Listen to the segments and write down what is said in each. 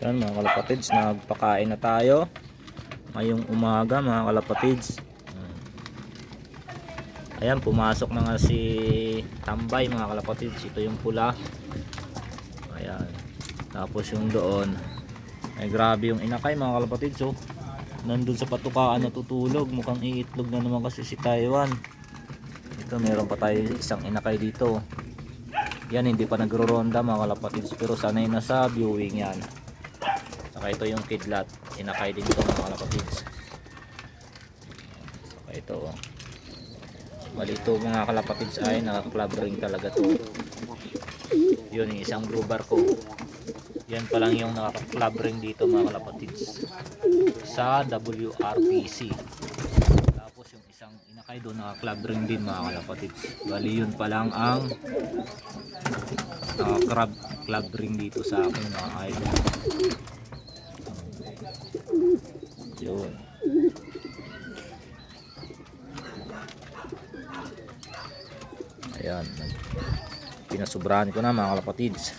Ayan mga kalapatids, nagpakain na tayo ngayong umaga mga kalapatids. Ayan, pumasok na nga si Tambay mga kalapatids. Ito yung pula. Ayan. Tapos yung doon ay grabe yung inakay mga kalapatids. So, nandun sa patukaan natutulog. Mukhang iitlog na naman kasi si Taiwan. Ito meron pa tayo isang inakay dito. Yan, hindi pa nagro-ronda mga kalapatids, pero sanay na sa viewing yan. Saka ito yung kidlat, inakay din ito mga kalapatids. Saka ito, balito mga kalapatids ay naka-club ring talaga to. Yun yung isang blue bar ko. Yan pa lang yung naka-club ring dito mga kalapatids sa WRPC. Tapos yung isang inakay doon naka-club ring din mga kalapatids. Bali yun pa lang ang club ring dito sa akin mga idol. Yun. Ayan, pinasubrahan ko na mga kalapatids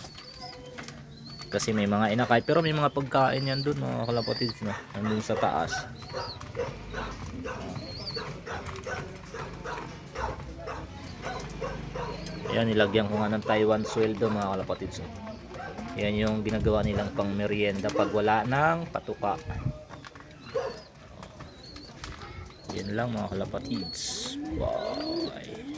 kasi may mga inakay, pero may mga pagkain yan dun mga kalapatids, no? Nandun sa taas. Ayan, nilagyan ko nga ng Taiwan sweldo mga kalapatids. Yan yung ginagawa nilang pang merienda pag wala ng patuka. Yan lang mga kalapatids. Bye.